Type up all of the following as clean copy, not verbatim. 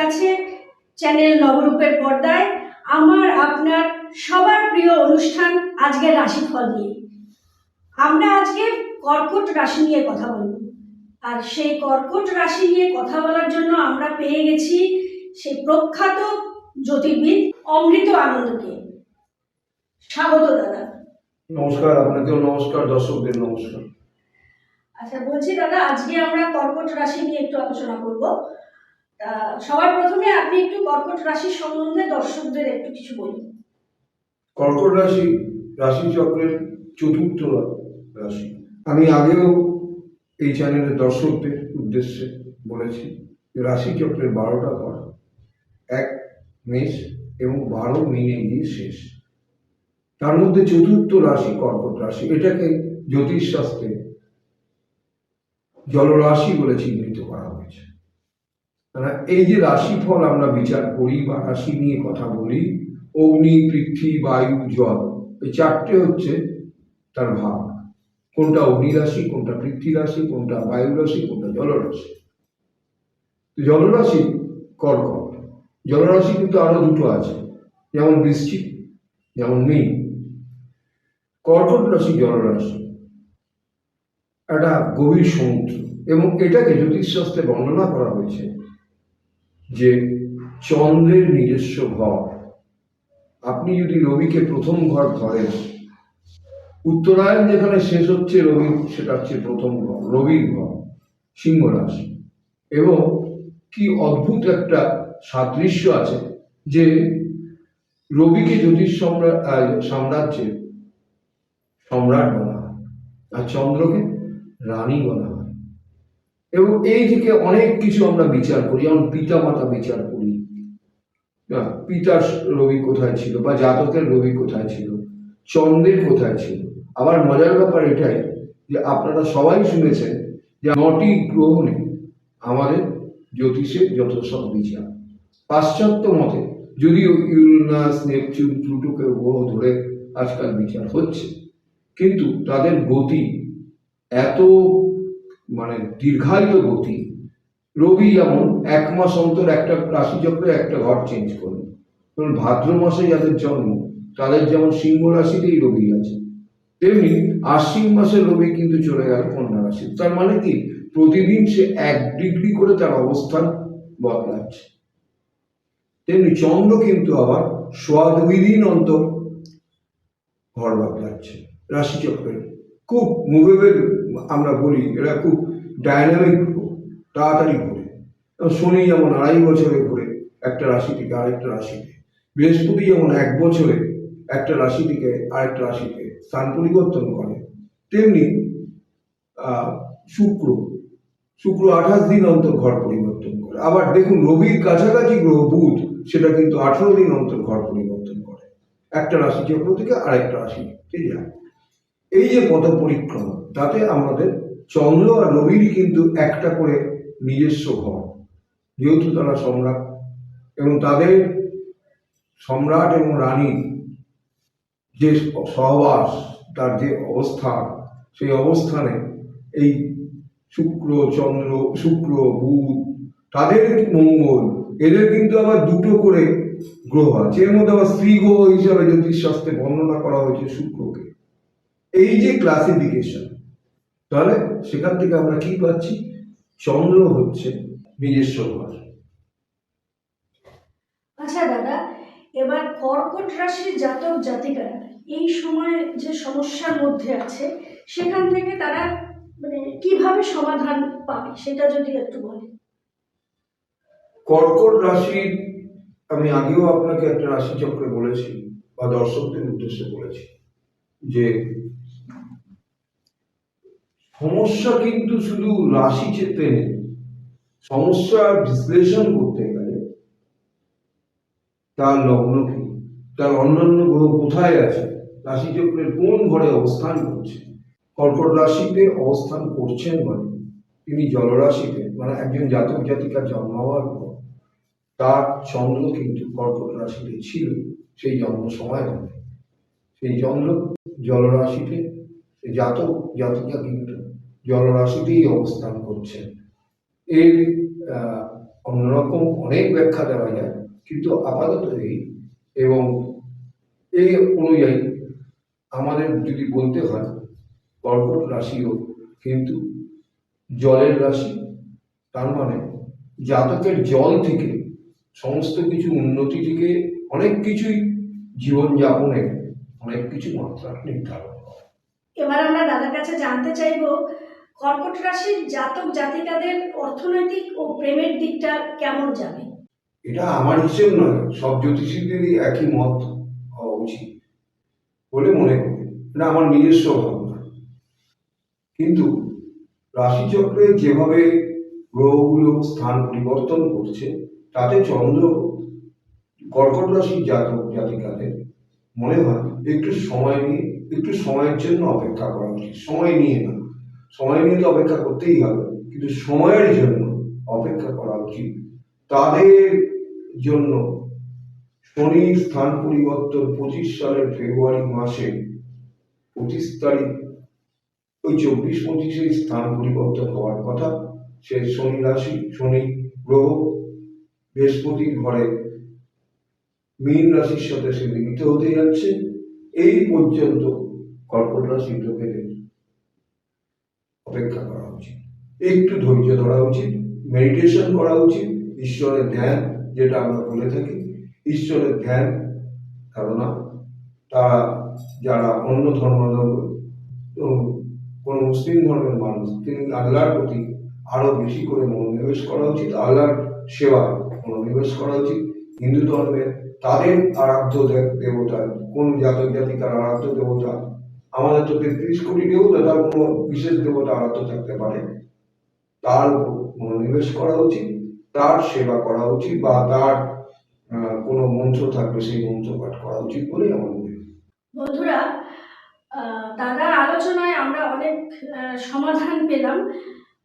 আছে চ্যানেল নবরূপের পর্দায় আমার আপনার সবার প্রিয় অনুষ্ঠান আজকের রাশিফল নিয়ে। আমরা আজকে কর্কট রাশি নিয়ে কথা বলবো, আর সেই কর্কট রাশি নিয়ে কথা বলার জন্য আমরা পেয়ে গেছি সেই প্রখ্যাত জ্যোতির্বিদ অমৃত আনন্দকে। স্বাগত দাদা। নমস্কার, আপনাকেও নমস্কার, দর্শকদের নমস্কার। আচ্ছা, বলছি দাদা, আজকে আমরা কর্কট রাশি নিয়ে একটু আলোচনা করব। সবার প্রথমে আপনি একটু কর্কট রাশি সম্বন্ধে দর্শকদের একটু কিছু বলুন। কর্কট রাশি রাশিচক্রের চতুর্থ রাশি। আমি আগেও এই চ্যানেলের দর্শকদের উদ্দেশ্যে বলেছি যে রাশিচক্রের 12টা ঘর, 1 মেষ এবং 12 মিনে গিয়ে শেষ। তার মধ্যে চতুর্থ রাশি কর্কট রাশি। এটাকে জ্যোতিষশাস্ত্রে জলরাশি বলে চিহ্নিত করা হয়েছে। এই যে রাশিফল আমরা বিচার করি বা রাশি নিয়ে কথা বলি, অগ্নি, পৃথ্বী, বায়ু, জল, এই 4টে হচ্ছে তার ভাগ। কোনটা অগ্নি রাশি, কোনটা পৃথ্বী রাশি, কোনটা বায়ু রাশি, কোনটা জলরাশি। জলরাশি কর্কট। জলরাশি কিন্তু আরো দুটো আছে, যেমন বৃশ্চিক, যেমন মীন। কর্কট রাশি জলরাশি, একটা গভীর সমুদ্র, এবং এটাকে জ্যোতিষশাস্ত্রে বর্ণনা করা হয়েছে যে চন্দ্রের নিজস্ব ঘর। আপনি যদি রবিকে প্রথম ঘর ধরেন, উত্তরায়ণ যেখানে শেষ হচ্ছে রবি, সেটা হচ্ছে প্রথম ঘর, রবির ঘর, সিংহ রাশি। এবং কি অদ্ভুত একটা সাদৃশ্য আছে যে রবিকে জ্যোতিষ সাম্রাজ্যের সম্রাট বলা হয়, আর চন্দ্রকে রানী বলা হয়। এবং এই থেকে অনেক কিছু আমরা বিচার করি, যেমন পিতা মাতা বিচার করি, পিতার রবি কোথায় ছিল বা জাতকের রবি কোথায় ছিল, চন্দ্রের কোথায় ছিল। আবার মজার ব্যাপার এটাই যে আপনারা সবাই শুনেছেন যে 9টি গ্রহ নেই আমাদের জ্যোতিষের যত সব বিচার। পাশ্চাত্য মতে যদিও ইউরেনাস, নেপচুন, প্লুটোকে গ্রহ ধরে আজকাল বিচার হচ্ছে, কিন্তু তাদের গতি এত দীর্ঘায়িত গতি। রবি যেমন 1 মাস অন্তর একটা রাশিচক্রে একটা ঘর চেঞ্জ করবে। যেমন ভাদ্র মাসে যাদের জন্ম, তাদের যেমন সিংহ রাশিতেই রবি আছে, তেমনি আশ্বিন মাসের রবি কিন্তু চলে গেল কন্যা রাশি। তার মানে কি, প্রতিদিন সে 1 ডিগ্রি করে তার অবস্থান বদলাচ্ছে। তেমনি চন্দ্র কিন্তু আবার 2.5 দিন অন্তর ঘর বদলাচ্ছে রাশিচক্রের। খুব মুভেবল, আমরা বলি এরা খুব ডায়নামিক, তাড়াতাড়ি ঘুরে। শনি যেমন 2.5 বছরে ঘুরে একটা রাশি থেকে আরেকটা রাশিতে, বৃহস্পতি যেমন 1 বছরে একটা রাশি থেকে আরেকটা রাশিতে স্থান পরিবর্তন করে, তেমনি শুক্র 28 দিন অন্তর ঘর পরিবর্তন করে। আবার দেখুন, রবির কাছাকাছি গ্রহ বুধ, সেটা কিন্তু 18 দিন অন্তর ঘর পরিবর্তন করে, একটা রাশি চক্র থেকে আরেকটা রাশিতে যায়। এই যে পথ পরিক্রমা, তাতে আমাদের চন্দ্র আর রবির কিন্তু একটা করে নিজস্ব ঘর, যেহেতু তারা সম্রাট, এবং তাদের সম্রাট এবং রানীর যে সহবাস, তার যে অবস্থান, সেই অবস্থানে এই শুক্র, চন্দ্র, শুক্র, বুধ, তাদের মঙ্গল, এদের কিন্তু আবার 2টো করে গ্রহ আছে। এর মধ্যে আবার স্ত্রী গ্রহ হিসাবে জ্যোতিষশাস্ত্রে বর্ণনা করা হয়েছে শুক্রকে। এই যে ক্লাসিফিকেশন, তাহলে সেখান থেকে আমরা কি পাচ্ছি, চন্দ্র হচ্ছে নিজস্ব ঘর। আচ্ছা দাদা, এবার কর্কট রাশির জাতক জাতিকারা এই সময় যে সমস্যার মধ্যে আছে, সেখান থেকে তারা কিভাবে সমাধান পাবে সেটা যদি একটু বলেন। কর্কট রাশির, আমি আগেও আপনাকে একটা রাশিচক্রে বলেছি বা দর্শকদের উদ্দেশ্যে বলেছি যে সমস্যা কিন্তু শুধু রাশি চিত্রে নেই। সমস্যা বিশ্লেষণ করতে গেলে তার লগ্ন কি, তার অন্যান্য গ্রহ কোথায় আছে, রাশিচক্রের কোন ঘরে অবস্থান করছে। কর্কট রাশিতে অবস্থান করছেন মানে তিনি জলরাশিতে, মানে একজন জাতক জাতিকার জন্মাবার পর তার চন্দ্র কিন্তু কর্কট রাশিতে ছিল সেই জন্ম সময় ধরে। সেই চন্দ্র জলরাশিতে, জাতক জাতিকা কিন্তু জলরাশিতেই অবস্থান করছেন। এর অন্যরকম অনেক ব্যাখ্যা দেওয়া যায়, কিন্তু আপাতত এবং এই অনুযায়ী আমাদের যদি বলতে হয়, কর্কট রাশিও কিন্তু জলের রাশি। তার মানে জাতকের জল থেকে সমস্ত কিছু উন্নতি থেকে অনেক কিছুই জীবনযাপনের অনেক কিছু মাত্রা নির্ধারণ করে। এবার আমরা দাদার কাছে জানতে চাইবো, কর্কট রাশির জাতক জাতিকাদের অর্থনৈতিক ও প্রেমের দিকটা কেমন যাবে? এটা আমার হিসেব নয়, সব জ্যোতিষীদেরই একই মত হওয়া উচিত বলে মনে করি। এটা আমার নিজস্ব ভাবনা। কিন্তু রাশিচক্রে যেভাবে গ্রহগুলো স্থান পরিবর্তন করছে, তাতে চন্দ্র কর্কট রাশির জাতক জাতিকাদের মনে হয় একটু সময় নিয়ে, একটু সময়ের জন্য অপেক্ষা করা উচিত। সময় নিয়ে না, সময় নিয়ে তো অপেক্ষা করতেই হবে, কিন্তু সময়ের জন্য অপেক্ষা করা উচিত। তাদের জন্য শনির স্থান পরিবর্তন 25 সালের ফেব্রুয়ারি মাসে 25 তারিখ, ওই 24-25 স্থান পরিবর্তন হওয়ার কথা। সে শনি রাশি, শনি গ্রহ বৃহস্পতির ঘরে মীন রাশির সাথে সে মিলিত হতে যাচ্ছে। এই পর্যন্ত কর্কট রাশির লোকেদের অপেক্ষা করা উচিত, একটু ধৈর্য ধরা উচিত, মেডিটেশন করা উচিত, ঈশ্বরের ধ্যান, যেটা আমরা বলে থাকি ঈশ্বরের ধ্যান ধারণা। তারা যারা অন্য ধর্মাবলম্বী, কোনো মুসলিম ধর্মের মানুষ, তিনি আল্লাহর প্রতি আরো বেশি করে মনোনিবেশ করা উচিত, আল্লাহর সেবা মনোনিবেশ করা উচিত। হিন্দু ধর্মের তাদের আরাধ্য দেবতা, কোন জাতক জাতিকার আরাধ্য দেবতা, আমাদের তো 33 কোটি দেবতা, তার কোনো বিশেষ দেবতা আরাধ্য থাকতে পারে, তার মনোনিবেশ করা উচিত, তার সেবা করা উচিত, বা তার কোনো মন্ত্র থাকবে সেই মন্ত্র পাঠ করা উচিত বলেই আমার মনে হয়। বন্ধুরা, দাদার আলোচনায় আমরা অনেক সমাধান পেলাম,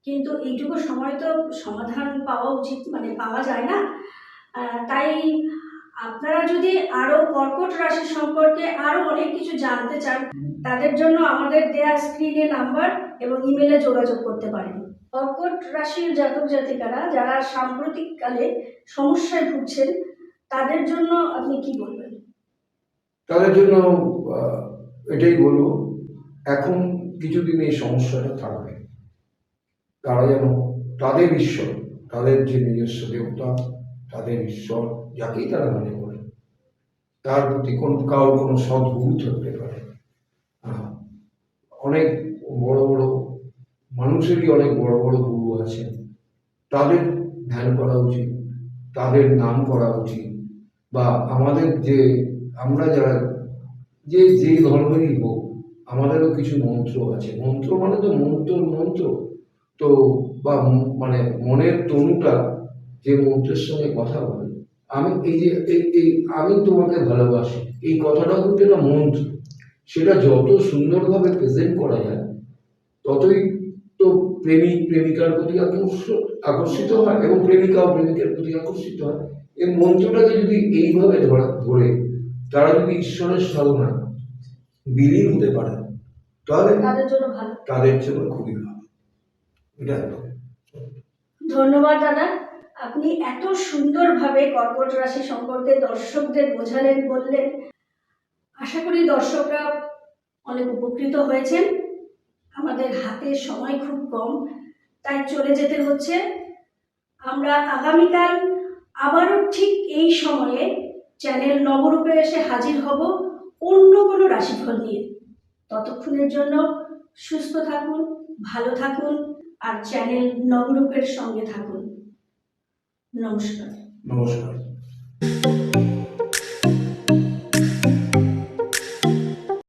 কিন্তু এইটুকু সময় তো সমাধান পাওয়া উচিত, মানে পাওয়া যায় না। তাই আপনারা যদি আরো কর্কট রাশি সম্পর্কে আরো অনেক কিছু জানতে চান, তাদের জন্য আমাদের দেয়া স্ক্রিনে নাম্বার এবং ইমেলে যোগাযোগ করতে পারেন। কর্কট রাশির জাতক জাতিকারা যারা সাম্প্রতিককালে সমস্যায় ভুগছেন, তাদের জন্য আপনি কি বলবেন? তাদের জন্য এটাই বলবো, এখন কিছুদিন এই সমস্যাটা থাকবে। তারা যেন তাদের ঈশ্বর, তাদের যে নিজস্ব দেবতা, তাদের ঈশ্বর, যাকেই তারা মনে করে, তার প্রতি কারোর কোনো সদ্গুরু থাকতে পারে। অনেক বড় বড় মানুষেরই অনেক বড় বড় গুরু আছেন, তাদের ধ্যান করা উচিত, তাদের নাম করা উচিত। বা আমাদের যে আমরা যারা যে ধর্মেরই হোক, আমাদেরও কিছু মন্ত্র আছে। মন্ত্র মানে তো মন্ত্র তো, বা মানে মনের তনুটা যে মন্ত্রের সঙ্গে কথা বলে, আমি এই যে এই আমি তোমাকে ভালোবাসি, এই কথাটাও কিন্তু একটা মন্ত্র। সেটা যত সুন্দরভাবে প্রেজেন্ট করা যায়, ততই তো প্রেমিক প্রেমিকার প্রতি আকর্ষিত হয়, এবং প্রেমিকাও প্রেমিকের প্রতি আকর্ষিত হয়। এই মন্ত্রটাকে যদি এইভাবে ধরে তারা যদি ঈশ্বরের সাধনায় বিলীন হতে পারে, তাহলে তাদের জন্য খুবই ভালো। এটা ধন্যবাদ দাদা, আপনি এত সুন্দরভাবে কর্কট রাশি সম্পর্কে দর্শকদের বোঝালেন, বললেন। আশা করি দর্শকরা অনেক উপকৃত হয়েছেন। আমাদের হাতে সময় খুব কম, তাই চলে যেতে হচ্ছে। আমরা আগামীকাল আবারও ঠিক এই সময়ে চ্যানেল নবরূপে এসে হাজির হব অন্য কোনো রাশিফল নিয়ে। ততক্ষণের জন্য সুস্থ থাকুন, ভালো থাকুন, আর চ্যানেল নবরূপের সঙ্গে থাকুন। নমস্কার। নমস্কার।